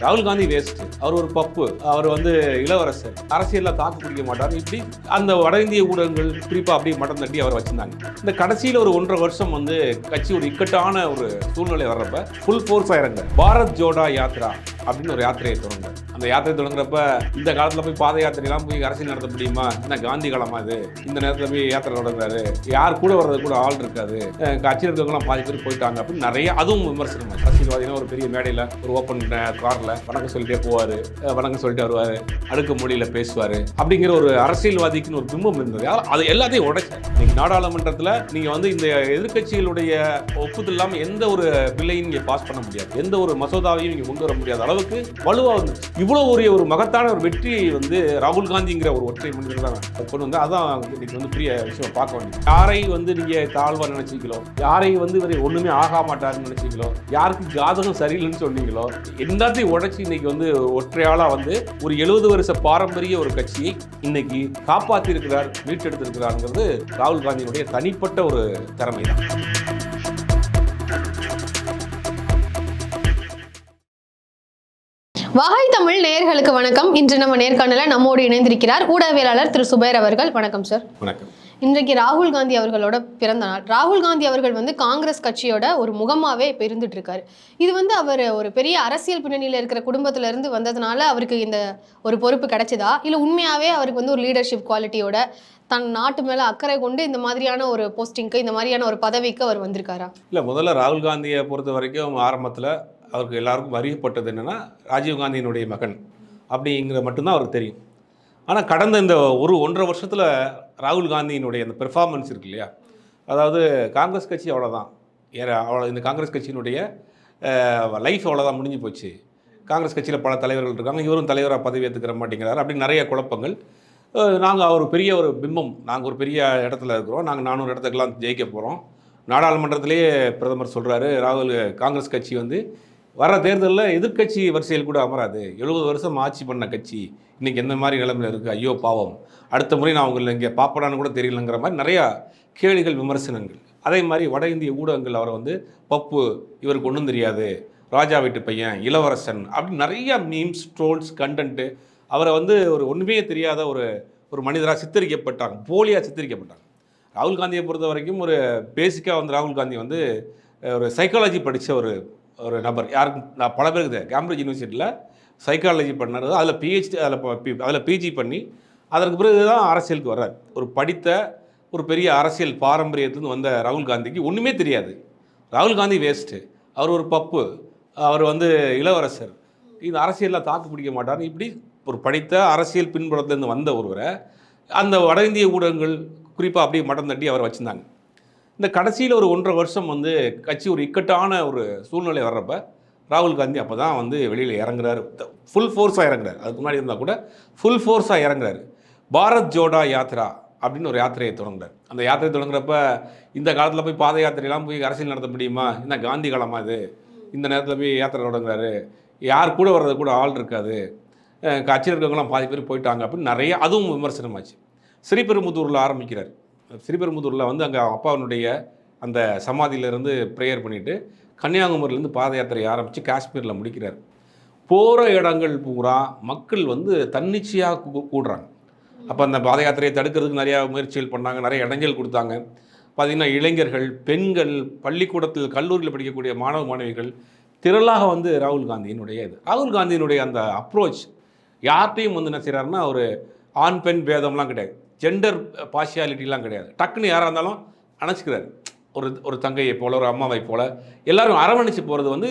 ராகுல் காந்தி வேஸ்ட், அவர் ஒரு பப்பு, அவர் இளவரசர், அரசியலில் தாக்கு பிடிக்க மாட்டார். இப்படி அந்த வட இந்திய ஊடகங்கள் குறிப்பாக அப்படியே மட்டம் தட்டி அவரை வச்சிருந்தாங்க. இந்த கடைசியில் ஒரு 1.5 வருஷம் கட்சி ஒரு இக்கட்டான ஒரு சூழ்நிலை வர்றப்ப ஃபுல் ஃபோர்ஸாக இறங்க பாரத் ஜோடா யாத்ரா அப்படின்னு ஒரு யாத்திரையை தொடங்க. அந்த யாத்திரை தொடங்குறப்ப இந்த காலத்தில் போய் பாத யாத்திரையெல்லாம் போய் அரசியல் நடத்த முடியுமா? என்ன காந்தி காலமா இது? இந்த நேரத்தில் போய் யாத்திரை தொடங்குறாரு, யார் கூட வர்றது கூட ஆள் இருக்காது, கட்சியில் இருக்கவங்களாம் பாதி பேர் போயிட்டாங்க அப்படின்னு நிறைய அதுவும் விமர்சனம். அரசியல்வாதினா ஒரு பெரிய மேடையில் ஒரு ஓப்பன் காரில் வணக்கம் சொல்லிட்டே போவார், வணக்கம் சொல்லிட்டு வருவார், அடுக்கு மொழியில் பேசுவார். அப்படிங்கிற ஒரு அரசியல்வாதிக்குன்னு ஒரு பிம்பம் இருந்தது. அது எல்லாத்தையும் உடைச்சார். நீங்கள் நாடாளுமன்றத்தில் நீங்கள் இந்த எதிர்கட்சிகளுடைய ஒப்புதல் இல்லாமல் எந்த ஒரு பில்லையும் நீங்கள் பாஸ் பண்ண முடியாது, எந்த ஒரு மசோதாவையும் நீங்கள் கொண்டு வர முடியாத அளவுக்கு வலுவாக வந்துச்சு. இவ்வளோ ஒரு மகத்தான ஒரு வெற்றியை ராகுல் காந்திங்கிற ஒரு ஒற்றை மனிதர் தான் கொண்டு வந்து அதான் இன்னைக்கு பெரிய விஷயம் பார்க்க வேண்டியது. யாரை நீங்கள் தாழ்வா நினைச்சிங்களோ, யாரை இவர் ஒண்ணுமே ஆக மாட்டாருன்னு நினைச்சிங்களோ, யாருக்கு ஜாதகம் சரியில்லைன்னு சொன்னீங்களோ, எல்லாத்தையும் உடைச்சி இன்னைக்கு ஒற்றையாளா ஒரு 70 வருஷ பாரம்பரிய ஒரு கட்சியை இன்னைக்கு காப்பாற்றி இருக்கிறார், மீட்டெடுத்திருக்கிறாருங்கிறது ராகுல் காந்தியினுடைய தனிப்பட்ட ஒரு திறமை தான். வாகை தமிழ் நேயர்களுக்கு வணக்கம். இன்று நம்ம நேர்காணல நம்மோடு இணைந்திருக்கிறார் ஊடகவியலாளர் திரு சுபைர் அவர்கள். வணக்கம் சார். வணக்கம். இன்றைக்கு ராகுல் காந்தி அவர்களோட பிறந்த நாள். ராகுல் காந்தி அவர்கள் காங்கிரஸ் கட்சியோட ஒரு முகமாவே இப்போ இருந்துட்டு இருக்காரு. இது அவர் ஒரு பெரிய அரசியல் பின்னணியில் இருக்கிற குடும்பத்துல இருந்து வந்ததுனால அவருக்கு இந்த ஒரு பொறுப்பு கிடைச்சதா, இல்லை உண்மையாவே அவருக்கு ஒரு லீடர்ஷிப் குவாலிட்டியோட தன் நாட்டு மேல அக்கறை கொண்டு இந்த மாதிரியான ஒரு போஸ்டிங்க்கு, இந்த மாதிரியான ஒரு பதவிக்கு அவர் வந்திருக்காரா? இல்லை, முதல்ல ராகுல் காந்தியை பொறுத்த வரைக்கும் ஆரம்பத்தில் அவருக்கு எல்லாருக்கும் அறியப்பட்டது என்னென்னா ராஜீவ்காந்தியினுடைய மகன் அப்படிங்கிற மட்டும்தான் அவருக்கு தெரியும். ஆனால் கடந்த இந்த 1.5 வருஷத்தில் ராகுல் காந்தியினுடைய அந்த பெர்ஃபார்மன்ஸ் இருக்கு இல்லையா, அதாவது காங்கிரஸ் கட்சி அவ்வளோதான், இந்த காங்கிரஸ் கட்சியினுடைய லைஃப் அவ்வளோதான், முடிஞ்சு போச்சு. காங்கிரஸ் கட்சியில் பல தலைவர்கள் இருக்காங்க, இவரும் தலைவராக பதவி ஏற்றுக்கிற மாட்டேங்கிறார், அப்படி நிறைய குழப்பங்கள். நாங்கள் ஒரு பெரிய ஒரு பிம்பம், நாங்கள் ஒரு பெரிய இடத்துல இருக்கிறோம், நாங்கள் 400 இடத்துக்கெல்லாம் ஜெயிக்க போகிறோம். நாடாளுமன்றத்திலேயே பிரதமர் சொல்கிறாரு, ராகுல் காங்கிரஸ் கட்சி வர தேர்தலில் எதிர்கட்சி வரிசையில் கூட அமராது, 70 வருஷம் ஆட்சி பண்ண கட்சி இன்றைக்கி எந்த மாதிரி நிலைமையில் இருக்குது, ஐயோ பாவம், அடுத்த முறை நான் உங்களை இங்கே பார்ப்படான்னு கூட தெரியலங்கிற மாதிரி நிறையா கேள்விகள், விமர்சனங்கள். அதே மாதிரி வட இந்திய ஊடகங்கள் அவரை பப்பு, இவருக்கு ஒன்றும் தெரியாது, ராஜா வீட்டு பையன், இளவரசன் அப்படி நிறையா மீம்ஸ், ட்ரோல்ஸ், கண்டென்ட்டு அவரை ஒரு ஒன்றுமே தெரியாத ஒரு மனிதராக சித்தரிக்கப்பட்டாங்க, போலியாக சித்தரிக்கப்பட்டாங்க. ராகுல் காந்தியை பொறுத்த வரைக்கும் ஒரு பேசிக்காக ராகுல் காந்தி ஒரு சைக்காலஜி படித்த ஒரு நபர். யாருக்கும் நான் பல பேருக்கு கேம்பிரிட்ஜ் யூனிவர்சிட்டியில் சைக்காலஜி பண்ணது, அதில் பிஹெச்டி, அதில் பிஜி பண்ணி அதற்கு பிறகு தான் அரசியலுக்கு வர்றார். ஒரு படித்த ஒரு பெரிய அரசியல் பாரம்பரியத்துலேருந்து வந்த ராகுல் காந்திக்கு ஒன்றுமே தெரியாது. ராகுல் காந்தி வேஸ்ட்டு, அவர் ஒரு பப்பு, அவர் இளவரசர், இந்த அரசியலில் தாக்கு பிடிக்க மாட்டார். இப்படி ஒரு படித்த அரசியல் பின்புலத்துலேருந்து வந்த ஒருவரை அந்த வட இந்திய ஊடகங்கள் குறிப்பாக அப்படியே மட்டம் தட்டி அவரை வச்சுருந்தாங்க. இந்த கடைசியில் ஒரு 1.5 வருஷம் கட்சி ஒரு இக்கட்டான ஒரு சூழ்நிலை வர்றப்ப ராகுல் காந்தி அப்போ தான் வெளியில் இறங்குறாரு, ஃபுல் ஃபோர்ஸாக இறங்குறாரு. அதுக்கு முன்னாடி இருந்தால் கூட ஃபுல் ஃபோர்ஸாக இறங்குறாரு. பாரத் ஜோடா யாத்ரா அப்படின்னு ஒரு யாத்திரையை தொடங்குறாரு. அந்த யாத்திரை தொடங்குறப்ப இந்த காலத்தில் போய் பாத யாத்திரையெல்லாம் போய் அரசியல் நடத்த முடியுமா? என்ன காந்தி காலமா இது? இந்த நேரத்தில் போய் யாத்திரை தொடங்குறாரு, யார் கூட வர்றது கூட ஆள் இருக்காது, கட்சியில் இருக்கவங்களாம் பாதி பேர் போயிட்டாங்க அப்படின்னு நிறைய அதுவும் விமர்சனமாச்சு. ஸ்ரீபெரும்புதூரில் ஆரம்பிக்கிறார். ஸ்ரீபெரும்புதூரில் அங்கே அப்பாவினுடைய அந்த சமாதியிலேருந்து ப்ரேயர் பண்ணிவிட்டு கன்னியாகுமரியிலேருந்து பாத யாத்திரையை ஆரம்பித்து காஷ்மீரில் முடிக்கிறார். போகிற இடங்கள் பூரா மக்கள் தன்னிச்சையாக கூடுறாங்க. அப்போ அந்த பாத யாத்திரையை தடுக்கிறதுக்கு நிறையா முயற்சிகள் பண்ணாங்க, நிறைய இடைஞ்சல் கொடுத்தாங்க. பார்த்திங்கன்னா இளைஞர்கள், பெண்கள், பள்ளிக்கூடத்தில் கல்லூரியில் படிக்கக்கூடிய மாணவ மாணவிகள் திரளாக ராகுல் காந்தியினுடைய அந்த அப்ரோச் யார்கிட்டையும் என்ன செய்கிறாருன்னா, ஒரு ஆண் பெண் பேதம்லாம் கிடையாது, ஜெண்டர் பார்ஷியாலிட்டிலாம் கிடையாது. டக்குன்னு யாராக இருந்தாலும் அணைச்சிக்கிறாரு. ஒரு தங்கையை போல், ஒரு அம்மாவை போல் எல்லோரும் அரவணைச்சு போகிறது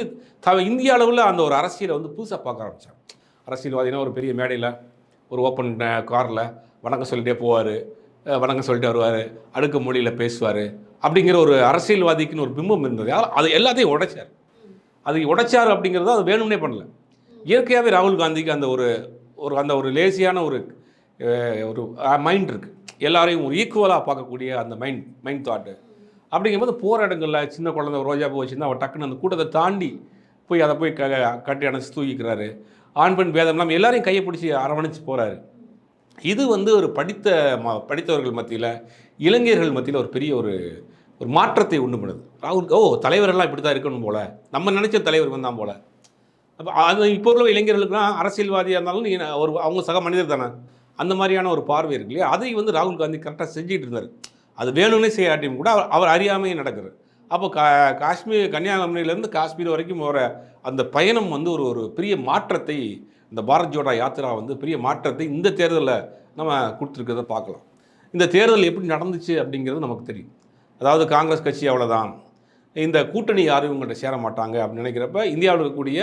இந்திய அளவில் அந்த ஒரு அரசியலை புதுசாக பார்க்க ஆரம்பித்தாங்க. அரசியல்வாதினா ஒரு பெரிய மேடையில் ஒரு ஓப்பன் காரில் வணக்கம் சொல்லிட்டே போவார், வணக்கம் சொல்லிட்டு வருவார், அடுக்கு மொழியில் பேசுவார். அப்படிங்கிற ஒரு அரசியல்வாதிக்குன்னு ஒரு பிம்பம் இருந்தது. அது எல்லாத்தையும் உடைச்சார். அது உடைச்சார் அப்படிங்கிறது அது வேணும்னே பண்ணல. இயற்கையாகவே ராகுல் காந்திக்கு அந்த ஒரு லேசியான ஒரு மைண்ட் இருக்குது. எல்லாரையும் ஒரு ஈக்குவலாக பார்க்கக்கூடிய அந்த மைண்ட் தாட்டு. அப்படிங்கும்போது போகிற இடங்களில் சின்ன குழந்தை ரோஜா பூ வச்சுருந்தா அவர் டக்குன்னு அந்த கூட்டத்தை தாண்டி போய் அதை போய் கட்டி அணைச்சி தூக்கிக்கிறாரு. ஆண் பெண் பேதம் இல்லாமல் எல்லாரையும் கையை பிடிச்சி அரவணைச்சு போகிறாரு. இது ஒரு படித்தவர்கள் மத்தியில், இளைஞர்கள் மத்தியில் ஒரு பெரிய ஒரு மாற்றத்தை உண்டு பண்ணுது. ராகுல் தலைவரெல்லாம் இப்படி தான் இருக்கணும் போல், நம்ம நினச்ச தலைவர் வந்தான் போல் அப்போ அது இப்போ உள்ள இளைஞர்களுக்குலாம் அரசியல்வாதியாக இருந்தாலும் நீ அவங்க சக மனிதர் தானே, அந்த மாதிரியான ஒரு பார்வை இருக்கு இல்லையா? அதை வந்து ராகுல் காந்தி கரெக்டாக செஞ்சுட்டு இருந்தார். அது வேணும்னே செய்யாட்டியும் கூட அவர் அறியாமையே நடக்குது. அப்போ காஷ்மீர் கன்னியாகுமரியிலேருந்து காஷ்மீர் வரைக்கும் போகிற அந்த பயணம் வந்து ஒரு ஒரு பெரிய மாற்றத்தை, இந்த பாரத் ஜோடோ யாத்திரா வந்து பெரிய மாற்றத்தை இந்த தேர்தலில் நம்ம கொடுத்துருக்கிறத பார்க்கலாம். இந்த தேர்தல் எப்படி நடந்துச்சு அப்படிங்கிறது நமக்கு தெரியும். அதாவது காங்கிரஸ் கட்சி அவ்வளோதான், இந்த கூட்டணி யாரும் இவங்கள்ட்ட சேர மாட்டாங்க அப்படின்னு நினைக்கிறப்ப, இந்தியாவில் இருக்கக்கூடிய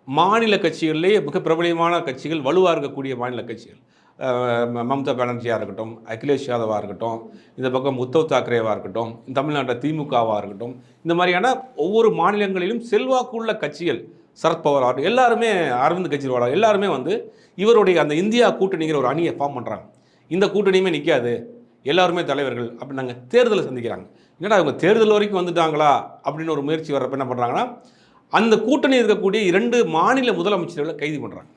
மாநில கட்சிகள்லேயே மிக பிரபலியமான கட்சிகள், வலுவாக இருக்கக்கூடிய மாநில கட்சிகள், மம்தா பானர்ஜியாக இருக்கட்டும், அகிலேஷ் யாதவாக இருக்கட்டும், இந்த பக்கம் உத்தவ் தாக்கரேவாக இருக்கட்டும், தமிழ்நாட்டில் திமுகவாக இருக்கட்டும், இந்த மாதிரியான ஒவ்வொரு மாநிலங்களிலும் செல்வாக்குள்ள கட்சிகள், சரத்பவார் ஆகட்டும், எல்லாருமே, அரவிந்த் கெஜ்ரிவால் எல்லாருமே வந்து இவருடைய அந்த இந்தியா கூட்டணிங்கிற ஒரு அணியை ஃபார்ம் பண்ணுறாங்க. இந்த கூட்டணியுமே நிற்காது, எல்லாருமே தலைவர்கள் அப்படின்னாங்க தேர்தலை சந்திக்கிறாங்க. என்னடா இவங்க தேர்தல் வரைக்கும் வந்துட்டாங்களா அப்படின்னு ஒரு முயற்சி வர்றப்ப என்ன பண்ணுறாங்கன்னா, அந்த கூட்டணி இருக்கக்கூடிய 2 மாநில முதலமைச்சர்களை கைது பண்ணுறாங்க.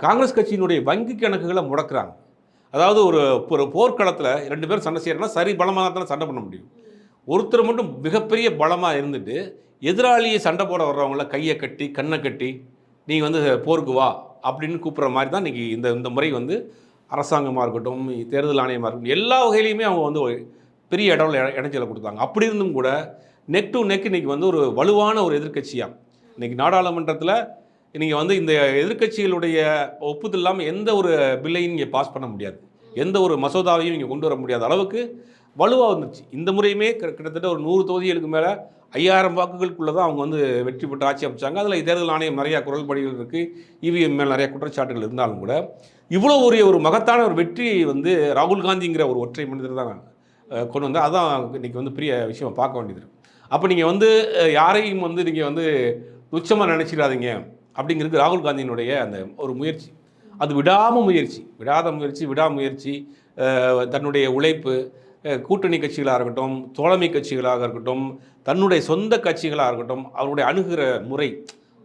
காங்கிரஸ் கட்சியினுடைய வங்கி கணக்குகளை முடக்கிறாங்க. அதாவது ஒரு போர்க்களத்தில் 2 பேரும் சண்டை செய்யறதுனா சரி பலமாக தான் சண்டை பண்ண முடியும். ஒருத்தர் மட்டும் மிகப்பெரிய பலமாக இருந்துட்டு எதிராளியை சண்டை போட வர்றவங்கள கையை கட்டி கண்ணை கட்டி நீ வந்து போருக்கு வா அப்படின்னு கூப்பிட்ற மாதிரி தான் இன்றைக்கி இந்த முறை வந்து அரசாங்கமாக இருக்கட்டும், தேர்தல் ஆணையமாக இருக்கட்டும், எல்லா வகையிலையுமே அவங்க வந்து பெரிய இடைஞ்சலை கொடுத்தாங்க. அப்படி இருந்தும் கூட நெக் டு நெக் இன்றைக்கி வந்து ஒரு வலுவான ஒரு எதிர்க்கட்சியாக இன்றைக்கி நாடாளுமன்றத்தில் நீங்கள் வந்து இந்த எதிர்க்கட்சிகளுடைய ஒப்புதல் இல்லாமல் எந்த ஒரு பில்லையும் இங்கே பாஸ் பண்ண முடியாது, எந்த ஒரு மசோதாவையும் இங்கே கொண்டு வர முடியாத அளவுக்கு வலுவாக வந்துருச்சு. இந்த முறையுமே கிட்டத்தட்ட ஒரு 100 தொகுதிகளுக்கு மேலே 5000 வாக்குகளுக்குள்ளே தான் அவங்க வந்து வெற்றி பெற்று ஆட்சி அமைச்சாங்க. அதில் தேர்தல் ஆணையம் நிறையா குரல்படிகள் இருக்குது, இவிஎம் மேல் நிறையா குற்றச்சாட்டுகள் இருந்தாலும் கூட இவ்வளோ ஒரு மகத்தான ஒரு வெற்றியை வந்து ராகுல் காந்திங்கிற ஒரு ஒற்றை மனிதர் தான் கொண்டு வந்தால். அதான் இன்றைக்கி வந்து பெரிய விஷயம் பார்க்க வேண்டியது. அப்போ நீங்கள் வந்து யாரையும் வந்து நீங்கள் வந்து துச்சமாக நினச்சிடாதீங்க அப்படிங்கிறது ராகுல் காந்தியினுடைய அந்த ஒரு முயற்சி. அது விடாமுயற்சி, தன்னுடைய உழைப்பு, கூட்டணி கட்சிகளாக இருக்கட்டும், தோழமை கட்சிகளாக இருக்கட்டும், தன்னுடைய சொந்த கட்சிகளாக இருக்கட்டும், அவருடைய அணுகிற முறை,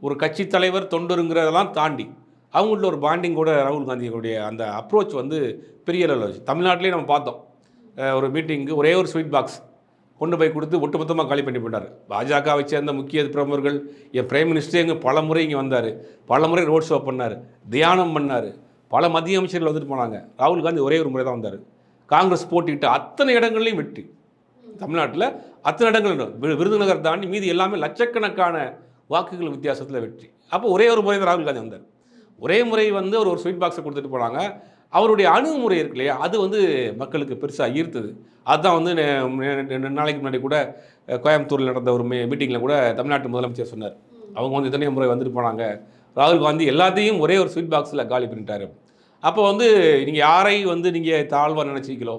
ஒரு கட்சி தலைவர் தொண்டருங்கிறதெல்லாம் தாண்டி அவங்கள்ட்ட ஒரு பாண்டிங் கூட ராகுல் காந்தியுடைய அந்த அப்ரோச் வந்து பெரிய லெவலில் வச்சு. தமிழ்நாட்டிலே நம்ம பார்த்தோம், ஒரு மீட்டிங்கு ஒரே ஒரு ஸ்வீட் பாக்ஸ் கொண்டு போய் கொடுத்து ஒட்டுமொத்தமாக காலி பண்ணி போட்டார். பாஜகவை சேர்ந்த முக்கிய பிரமுகர்கள், என் பிரைம் மினிஸ்டர் இங்கே பல முறை இங்கே வந்தார், பல முறை ரோட் ஷோ பண்ணார், தியானம் பண்ணார், பல மத்திய அமைச்சர்கள் வந்துட்டு போனாங்க. ராகுல் காந்தி ஒரே ஒரு முறை தான் வந்தார். காங்கிரஸ் போட்டிட்டு அத்தனை இடங்கள்லையும் வெற்றி. தமிழ்நாட்டில் அத்தனை இடங்கள், விருதுநகர் தாண்டி மீதி எல்லாமே லட்சக்கணக்கான வாக்குகள் வித்தியாசத்தில் வெற்றி. அப்போ ஒரே ஒரு முறை தான் ராகுல் காந்தி வந்தார். ஒரே முறை வந்து ஒரு ஸ்வீட் பாக்ஸை கொடுத்துட்டு போனாங்க. அவருடைய அணுகுமுறை இருக்கு இல்லையா, அது வந்து மக்களுக்கு பெருசாக ஈர்த்தது. அதுதான் வந்து 2 நாளைக்கு முன்னாடி கூட கோயம்புத்தூரில் நடந்த ஒரு மீட்டிங்கில் கூட தமிழ்நாட்டு முதலமைச்சர் சொன்னார், அவங்க வந்து இத்தனை முறை வந்துட்டு போனாங்க, ராகுல் காந்தி எல்லாத்தையும் ஒரே ஒரு ஸ்வீட் பாக்ஸில் காலி பண்ணிட்டாரு. அப்போ வந்து நீங்கள் யாரை வந்து நீங்கள் தாழ்வாக நினச்சிங்களோ,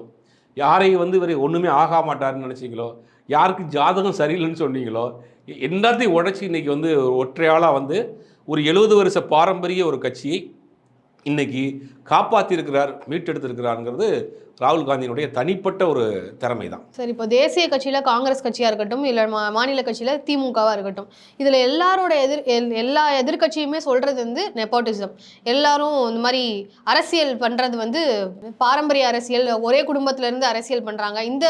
யாரை வந்து இவர் ஒன்றுமே ஆக மாட்டாருன்னு நினச்சிங்களோ, யாருக்கு ஜாதகம் சரியில்லைன்னு சொன்னீங்களோ, எல்லாத்தையும் உடச்சி இன்றைக்கி வந்து ஒற்றையாளாக வந்து ஒரு 70 வருஷ பாரம்பரிய ஒரு கட்சியை இன்றைக்கி காப்பாற்றிருக்கிறார், மீட்டெடுத்திருக்கிறாருங்கிறது ராகுல் காந்தியினுடைய தனிப்பட்ட ஒரு திறமை தான். சரி, இப்போ தேசிய கட்சியில் காங்கிரஸ் கட்சியாக இருக்கட்டும், இல்லை மாநில கட்சியில் திமுகவாக இருக்கட்டும், இதில் எல்லா எதிர்கட்சியுமே சொல்கிறது வந்து நெப்போட்டிசம். எல்லாரும் இந்த மாதிரி அரசியல் பண்ணுறது வந்து பாரம்பரிய அரசியல், ஒரே குடும்பத்திலேருந்து அரசியல் பண்ணுறாங்க, இந்த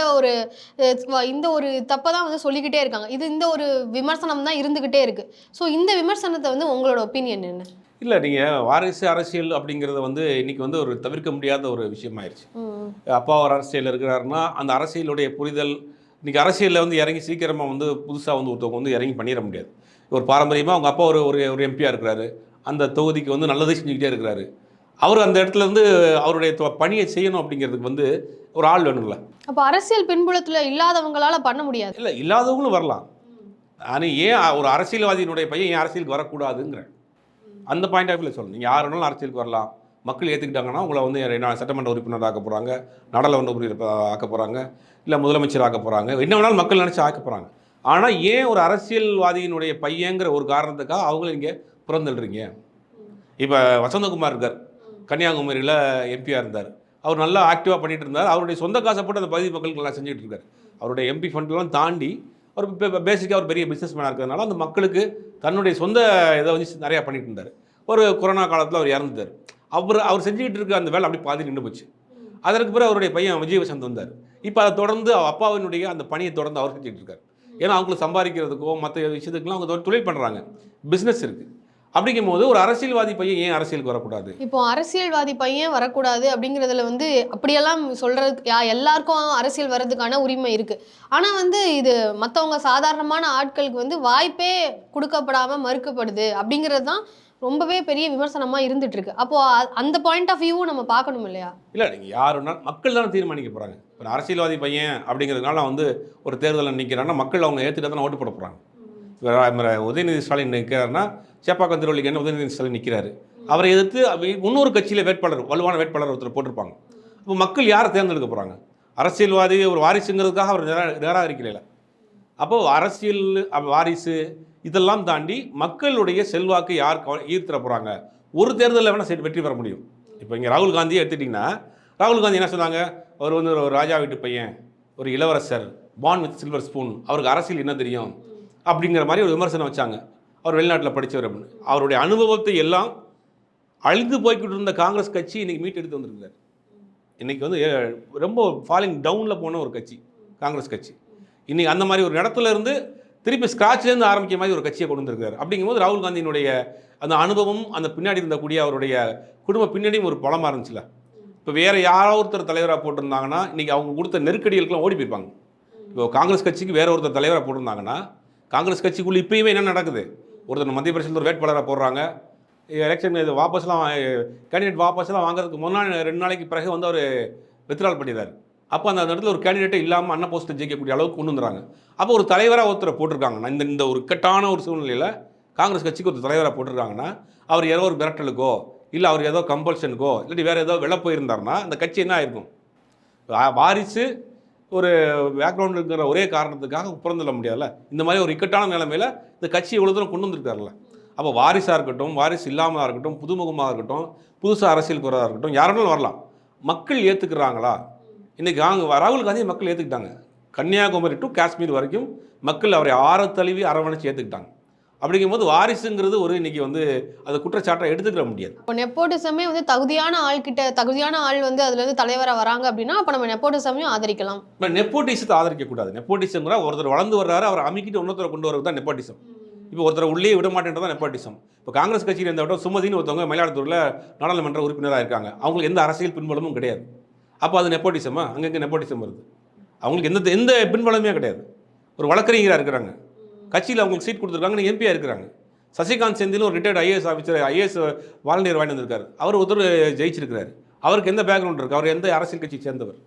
ஒரு தப்பை தான் வந்து சொல்லிக்கிட்டே இருக்காங்க. இந்த ஒரு விமர்சனம் தான் இருந்துக்கிட்டே இருக்குது. ஸோ இந்த விமர்சனத்தை வந்து உங்களோட ஒப்பீனியன் என்ன? இல்லை, நீங்கள் வாரிசு அரசியல் அப்படிங்கிறத வந்து இன்றைக்கி வந்து ஒரு தவிர்க்க முடியாத ஒரு விஷயமாயிருச்சு. அப்பா ஒரு அரசியல் இருக்கிறாருன்னா அந்த அரசியலுடைய புரிதல், இன்றைக்கி அரசியலில் வந்து இறங்கி சீக்கிரமாக வந்து புதுசாக வந்து ஒருத்தவங்க வந்து இறங்கி பண்ணிட முடியாது. ஒரு பாரம்பரியமாக அவங்க அப்பா ஒரு எம்பியாக இருக்கிறாரு, அந்த தொகுதிக்கு வந்து நல்லதை செஞ்சுக்கிட்டே இருக்கிறாரு, அவர் அந்த இடத்துல இருந்து அவருடைய பணியை செய்யணும் அப்படிங்கிறதுக்கு வந்து ஒரு ஆள் வேணும்ல. அப்போ அரசியல் பின்புலத்தில் இல்லாதவங்களால பண்ண முடியாது. இல்லை, இல்லாதவங்களும் வரலாம். ஆனால் ஏன் ஒரு அரசியல்வாதியினுடைய பையன் ஏன் அரசியலுக்கு வரக்கூடாதுங்கிற அந்த பாயிண்ட் ஆஃப் வியூவில் சொல்லணும். நீங்கள் யார் வேணாலும் அரசியலுக்கு வரலாம், மக்கள் ஏற்றுக்கிட்டாங்கன்னா உங்களை வந்து சட்டமன்ற உறுப்பினர் ஆக்க போகிறாங்க, நாடாளுமன்ற உறுப்பினர் ஆக்க போகிறாங்க, இல்லை முதலமைச்சர் ஆக்க போகிறாங்க, என்ன வேணாலும் மக்கள் நினச்சி ஆக்க போகிறாங்க. ஆனால் ஏன் ஒரு அரசியல்வாதியினுடைய பையங்கிற ஒரு காரணத்துக்காக அவங்கள இங்கே புறந்தள்ளுறீங்க? இப்போ வசந்தகுமார் இருக்கார், கன்னியாகுமரியில் எம்பியாக இருந்தார், அவர் நல்லா ஆக்டிவாக பண்ணிகிட்டு இருந்தார், அவருடைய சொந்த காசப்பட்டு அந்த பகுதி மக்களுக்கு நல்லா செஞ்சுட்டு இருக்கார். அவருடைய எம்பி ஃபண்ட்லாம் தாண்டி அவர் பேசிக்காக ஒரு பெரிய பிஸ்னஸ் மேனாக இருக்கிறதுனால அந்த மக்களுக்கு தன்னுடைய சொந்த இதை வந்து நிறையா பண்ணிட்டு இருந்தார். ஒரு கொரோனா காலத்தில் அவர் இறந்துட்டார். அவர் செஞ்சுக்கிட்டு இருக்க அந்த வேலை அப்படி பாதி நின்று போச்சு. அதற்கு பிறகு அவருடைய பையன் விஜய் வசந்த் வந்தார். இப்போ அதை தொடர்ந்து அப்பாவினுடைய அந்த பணியை தொடர்ந்து அவர் செஞ்சுட்டு இருக்கார். ஏன்னா அவங்களுக்கு சம்பாதிக்கிறதுக்கோ மற்ற விஷயத்துக்குலாம் அவங்க தொழில் பண்ணுறாங்க, பிஸ்னஸ் இருக்குது. அப்படிங்கும்போது ஒரு அரசியல்வாதி பையன் ஏன் அரசியலுக்கு வரக்கூடாது? இப்போ அரசியல்வாதி பையன் வரக்கூடாது அப்படிங்கிறதுல வந்து அப்படியெல்லாம் சொல்றதுக்கு எல்லாருக்கும் அரசியல் வர்றதுக்கான உரிமை இருக்கு. ஆனா வந்து இது மத்தவங்க சாதாரணமான ஆட்களுக்கு வந்து வாய்ப்பே கொடுக்கப்படாம மறுக்கப்படுது அப்படிங்கிறது தான் ரொம்பவே பெரிய விமர்சனமா இருந்துட்டு இருக்கு. அப்போ அந்த பாயிண்ட் ஆஃப் வியூவும் நம்ம பார்க்கணும் இல்லையா? இல்ல நீங்க யாருன்னா மக்கள் தானே தீர்மானிக்க போறாங்க. ஒரு அரசியல்வாதி பையன் அப்படிங்கிறதுனால வந்து ஒரு தேர்தலில் நிற்கிறான்னா மக்கள் அவங்க ஏற்றுட்டு தானே ஓட்டு போட போறாங்க. உதயநிதி ஸ்டாலின் நிற்கிறாருன்னா சேப்பாக்கம் திருவள்ளிக்கு என்ன உதயநிதி ஸ்டாலின் நிற்கிறாரு, அவரை எதிர்த்து இன்னொரு கட்சியில் வேட்பாளர் வலுவான வேட்பாளர் ஒருத்தர் போட்டிருப்பாங்க. அப்போ மக்கள் யாரை தேர்ந்தெடுக்க போகிறாங்க? அரசியல்வாதி ஒரு வாரிசுங்கிறதுக்காக அவர் நிராகரிக்கல. அப்போது அரசியல் வாரிசு இதெல்லாம் தாண்டி மக்களுடைய செல்வாக்கு யார் ஈர்த்திட போகிறாங்க? ஒரு தேர்தலில் வேணால் வெற்றி பெற முடியும். இப்போ இங்கே ராகுல் காந்தியை எடுத்துட்டிங்கன்னா ராகுல் காந்தி என்ன சொன்னாங்க? அவர் வந்து ஒரு ராஜா வீட்டு பையன், ஒரு இளவரசர், பார்ன் வித் சில்வர் ஸ்பூன், அவருக்கு அரசியல் என்ன தெரியும் அப்படிங்கிற மாதிரி ஒரு விமர்சனம் வச்சாங்க. அவர் வெளிநாட்டில் படித்தவர் அப்படின்னு. அவருடைய அனுபவத்தை எல்லாம் அழிந்து போய்கிட்டு இருந்த காங்கிரஸ் கட்சி இன்றைக்கி மீட்டெடுத்து வந்திருக்காரு. இன்றைக்கி வந்து ரொம்ப ஃபாலிங் டவுனில் போன ஒரு கட்சி காங்கிரஸ் கட்சி. இன்றைக்கி அந்த மாதிரி ஒரு இடத்துல இருந்து திருப்பி ஸ்க்ராட்ச்லேருந்து ஆரம்பிக்க மாதிரி ஒரு கட்சியை கொண்டு வந்திருக்காரு. அப்படிங்கும்போது ராகுல் காந்தியினுடைய அந்த அனுபவம், அந்த பின்னாடி இருந்தக்கூடிய அவருடைய குடும்ப பின்னணியும் ஒரு பலமாக இருந்துச்சுல. இப்போ வேறு யாரோ ஒருத்தர் தலைவராக போட்டிருந்தாங்கன்னா இன்றைக்கி அவங்க கொடுத்த நெருக்கடிகளுக்கெல்லாம் ஓடி போயிருப்பாங்க. இப்போ காங்கிரஸ் கட்சிக்கு வேறு ஒருத்தர் தலைவராக போட்டிருந்தாங்கன்னா காங்கிரஸ் கட்சிக்குள்ளே இப்போயுமே என்ன நடக்குது? ஒருத்தர் மத்திய பிரதேசத்தில் ஒரு வேட்பாளராக போடுறாங்க, எலெக்ஷன் இது கேண்டிடேட் வாபஸ்லாம் வாங்குறதுக்கு முன்னாள் 2 நாளைக்கு பிறகு வந்து அவர் வித்ட்ரால் பண்ணிடுறாரு. அப்போ அந்த இடத்துல ஒரு கேண்டிடேட்டே இல்லாமல் அண்ணன் போஸ்ட்டை ஜெயிக்கக்கூடிய அளவுக்கு கொண்டு வந்துடுறாங்க. அப்போ ஒரு தலைவராக ஒருத்தரை போட்டிருக்காங்கன்னா இந்த ஒரு இக்கட்டான ஒரு சூழ்நிலையில் காங்கிரஸ் கட்சிக்கு ஒரு தலைவராக போட்டிருக்காங்கன்னா அவர் ஏதோ ஒரு மிரட்டலுக்கோ இல்லை அவர் ஏதோ கம்பல்ஷனுக்கோ இல்லாட்டி வேறு ஏதோ வெளில போயிருந்தாருன்னா அந்த கட்சி என்ன ஆயிருக்கும்? வாரிசு ஒரு பேக்ரவுண்ட் இருக்கிற ஒரே காரணத்துக்காக பிறந்துட முடியாதுல்ல. இந்த மாதிரி ஒரு இக்கட்டான நிலைமையில் இந்த கட்சி இவ்வளோ தூரம் கொண்டு வந்திருக்காருல்ல. அப்போ வாரிசாக இருக்கட்டும், வாரிசு இல்லாமலாக இருக்கட்டும், புதுமுகமாக இருக்கட்டும், புதுசாக அரசியலுக்கு வரதாக இருக்கட்டும், யாருனாலும் வரலாம். மக்கள் ஏற்றுக்கிறாங்களா? இன்றைக்கி ராகுல் காந்தி மக்கள் ஏற்றுக்கிட்டாங்க. கன்னியாகுமரி டு காஷ்மீர் வரைக்கும் மக்கள் அவரை தழுவி அரவணைச்சு ஏற்றுக்கிட்டாங்க. அப்படிங்கும்போது வாரிசுங்கிறது ஒரு இன்றைக்கி வந்து அது குற்றச்சாட்டை எடுத்துக்கிற முடியாது. இப்போ நெப்போட்டிசமே வந்து தகுதியான ஆள் வந்து அதுலேருந்து தலைவராக வராங்க அப்படின்னா அப்போ நம்ம நெப்போட்டிசமையும் ஆதரிக்கலாம். இப்போ நெப்போட்டிசத்தை ஆதரிக்கக்கூடாது. நெப்போட்டிசம்ங்கிற ஒருத்தர் வளர்ந்து வர்றாரு, அவர் அமைக்கிட்டு இன்னொருத்தரை கொண்டு வரது தான் நெப்போட்டிசம். இப்போ ஒருத்தரை உள்ளே விட மாட்டேன்றதான் நெப்போட்டிசம். இப்போ காங்கிரஸ் கட்சியில் இருந்த விட சுமதினு ஒருத்தவங்க மயிலாடுதுறையில் நாடாளுமன்ற உறுப்பினராக இருக்காங்க. அவங்களுக்கு எந்த அரசியல் பின்பலமும் கிடையாது. அப்போ அது நெப்போட்டிசமா? அங்கங்கே நெப்போட்டிசம் வருது. அவங்களுக்கு எந்த பின்பலமே கிடையாது. ஒரு வழக்கறிஞராக இருக்கிறாங்க, கட்சியில் அவங்களுக்கு சீட் கொடுத்துருக்காங்க, எம்பியாக இருக்கிறாங்க. சசிகாந்த் செந்தில் ஒரு retired IAS officer, IAS volunteer வாங்கி வந்திருக்காரு. அவர் ஒருத்தர் ஜெயிச்சிருக்கிறார். அவருக்கு எந்த பேக்ரவுண்ட் இருக்குது? அவர் எந்த அரசியல் கட்சியை சேர்ந்தவர்?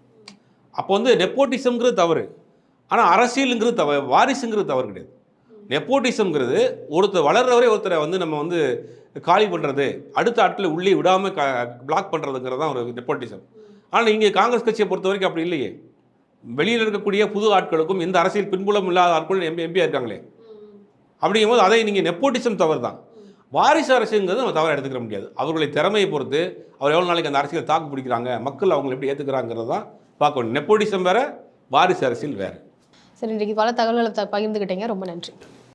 அப்போ வந்து நெப்போட்டிசம்ங்கிறது தவறு. ஆனால் அரசியலுங்கிறது வாரிசுங்கிறது தவறு கிடையாது. நெப்போட்டிசம்ங்கிறது ஒருத்தர் வளர்றவரே ஒருத்தரை வந்து நம்ம வந்து காலி பண்ணுறது, அடுத்த ஆட்களை உள்ளே விடாமல் பிளாக் பண்ணுறதுங்கிறது தான் ஒரு நெப்போட்டிசம். ஆனால் இங்கே காங்கிரஸ் கட்சியை பொறுத்த வரைக்கும் அப்படி இல்லையே. வெளியில் இருக்கக்கூடிய புது ஆட்களுக்கும் எந்த அரசியல் பின்புலம் இல்லாத ஆட்களும் எம்பியாக இருக்காங்களே. அப்படிங்கும்போது அதை நீங்கள் நெப்போட்டிசம் தவறு தான். வாரிசு அரசுங்கிறது நம்ம தவறாக எடுத்துக்கிற முடியாது. அவர்களுடைய திறமையை பொறுத்து அவர் எவ்வளோ நாளைக்கு அந்த அரசியலை தாக்கு பிடிக்கிறாங்க, மக்கள் அவங்களை எப்படி ஏற்றுக்கிறாங்கிறது தான் பார்க்க வேண்டும். நெப்போட்டிசம் வேறு, வாரிசு அரசியல் வேறு. சரி, இன்றைக்கு பல தகவல்களை பகிர்ந்துக்கிட்டீங்க. ரொம்ப நன்றி.